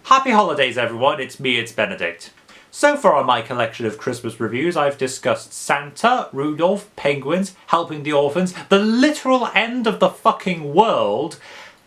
Happy holidays everyone, it's Benedict. So far on my collection of Christmas reviews I've discussed Santa, Rudolph, penguins, helping the orphans, the literal end of the fucking world,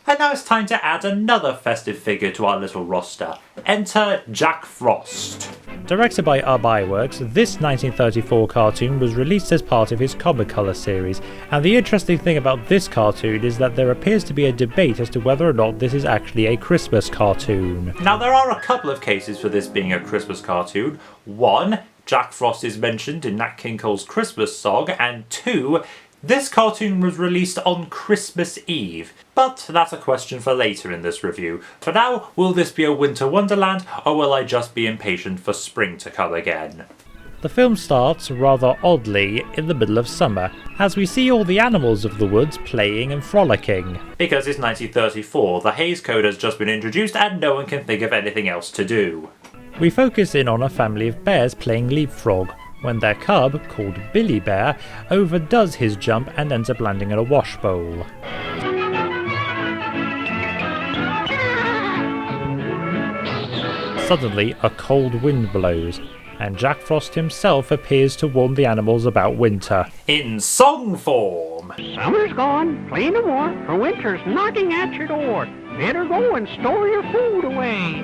and now it's time to add another festive figure to our little roster. Enter Jack Frost. Directed by Iwerks, this 1934 cartoon was released as part of his Comicolor series, and the interesting thing about this cartoon is that there appears to be a debate as to whether or not this is actually a Christmas cartoon. Now there are a couple of cases for this being a Christmas cartoon. One, Jack Frost is mentioned in Nat King Cole's Christmas song, and two, this cartoon was released on Christmas Eve, but that's a question for later in this review. For now, will this be a winter wonderland, or will I just be impatient for spring to come again? The film starts, rather oddly, in the middle of summer, as we see all the animals of the woods playing and frolicking. Because it's 1934, the Hays Code has just been introduced and no one can think of anything else to do. We focus in on a family of bears playing leapfrog, when their cub, called Billy Bear, overdoes his jump and ends up landing in a wash bowl. Suddenly, a cold wind blows, and Jack Frost himself appears to warn the animals about winter. In song form! Summer's gone, plain and warm, for winter's knocking at your door. Better go and store your food away.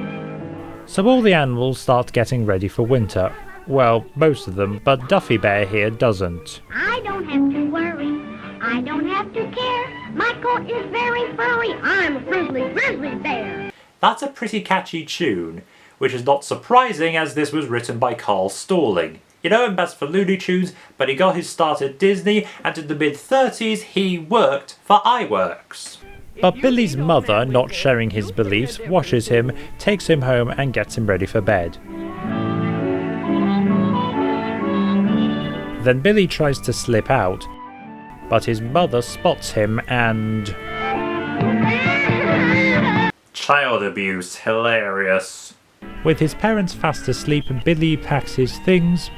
So all the animals start getting ready for winter. Well, most of them, but Duffy Bear here doesn't. I don't have to worry. I don't have to care. My coat is very furry. I'm a grizzly bear. That's a pretty catchy tune, which is not surprising as this was written by Carl Stalling. You know him best for Looney Tunes, but he got his start at Disney, and in the mid-30s he worked for Iwerks. But Billy's mother, not sharing his beliefs, washes him, takes him home and gets him ready for bed. Then Billy tries to slip out, but his mother spots him and... Child abuse, hilarious. With his parents fast asleep, Billy packs his things,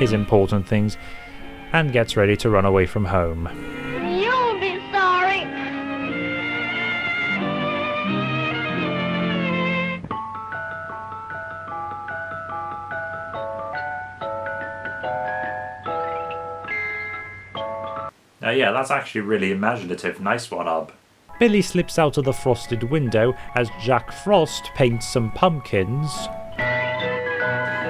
his important things, and gets ready to run away from home. You'll be sorry. Yeah, that's actually really imaginative. Nice one, Ub. Billy slips out of the frosted window as Jack Frost paints some pumpkins.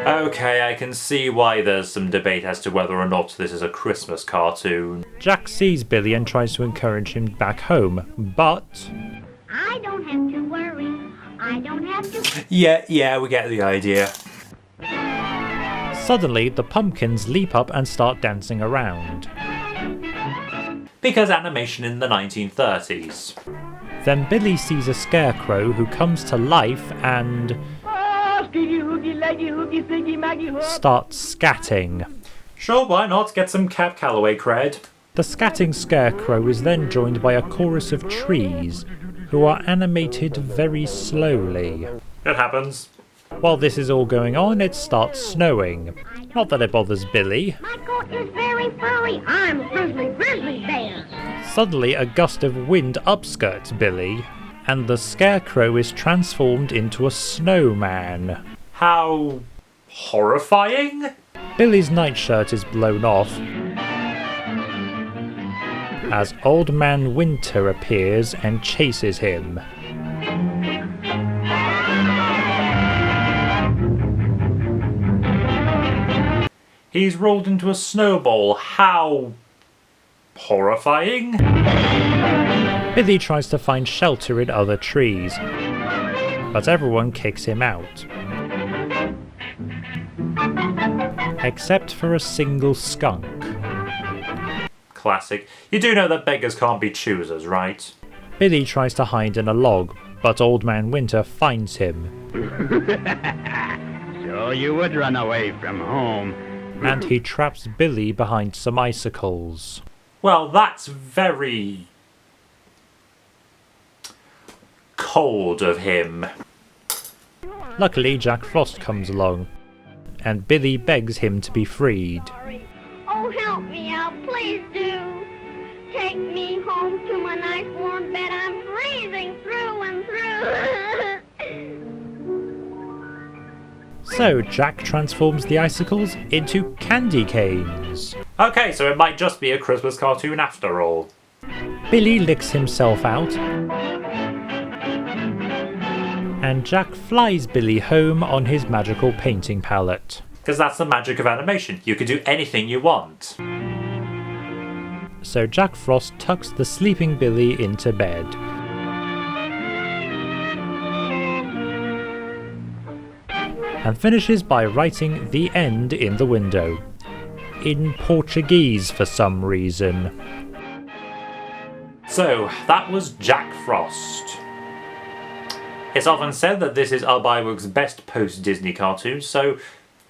Okay, I can see why there's some debate as to whether or not this is a Christmas cartoon. Jack sees Billy and tries to encourage him back home, but... I don't have to worry. I don't have to... Yeah, we get the idea. Suddenly, the pumpkins leap up and start dancing around. Because animation in the 1930s. Then Billy sees a scarecrow who comes to life and... starts scatting. Sure, why not? Get some Cab Calloway cred. The scatting scarecrow is then joined by a chorus of trees, who are animated very slowly. It happens. While this is all going on, it starts snowing. Not that it bothers Billy. My coat is very furry. I'm a grizzly bear. Suddenly, a gust of wind upskirts Billy, and the scarecrow is transformed into a snowman. How horrifying? Billy's nightshirt is blown off, as Old Man Winter appears and chases him. He's rolled into a snowball. How horrifying? Billy tries to find shelter in other trees, but everyone kicks him out. Except for a single skunk. Classic. You do know that beggars can't be choosers, right? Billy tries to hide in a log, but Old Man Winter finds him. So you would run away from home. And he traps Billy behind some icicles. Well, that's very... cold of him. Luckily, Jack Frost comes along, and Billy begs him to be freed. Oh, help me out, please do. Take me home to my nice warm bed. I'm freezing through So Jack transforms the icicles into candy canes. Okay, so it might just be a Christmas cartoon after all. Billy licks himself out, and Jack flies Billy home on his magical painting palette. Because that's the magic of animation. You can do anything you want. So Jack Frost tucks the sleeping Billy into bed. And finishes by writing the end in the window. In Portuguese for some reason. So, that was Jack Frost. It's often said that this is Al-Baiwug's best post-Disney cartoon, so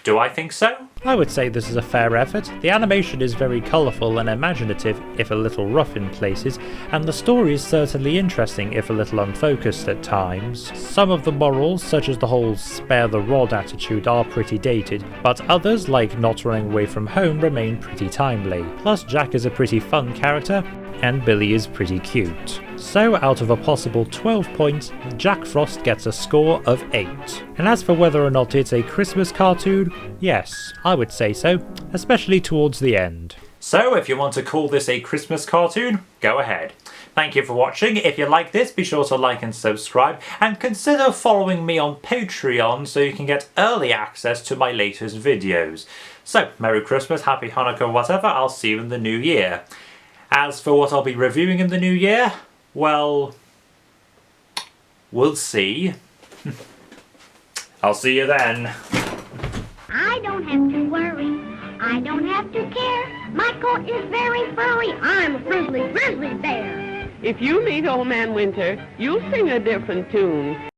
do I think so? I would say this is a fair effort. The animation is very colourful and imaginative, if a little rough in places, and the story is certainly interesting, if a little unfocused at times. Some of the morals, such as the whole spare the rod attitude, are pretty dated, but others, like not running away from home, remain pretty timely. Plus, Jack is a pretty fun character, and Billy is pretty cute. So out of a possible 12 points, Jack Frost gets a score of 8. And as for whether or not it's a Christmas cartoon, yes, I would say so, especially towards the end. So if you want to call this a Christmas cartoon, go ahead. Thank you for watching. If you like this, be sure to like and subscribe, and consider following me on Patreon so you can get early access to my latest videos. So, Merry Christmas, Happy Hanukkah, whatever, I'll see you in the new year. As for what I'll be reviewing in the new year, well, we'll see. I'll see you then. I don't have to worry. I don't have to care. My coat is very furry. I'm a friendly grizzly bear. If you meet Old Man Winter, you'll sing a different tune.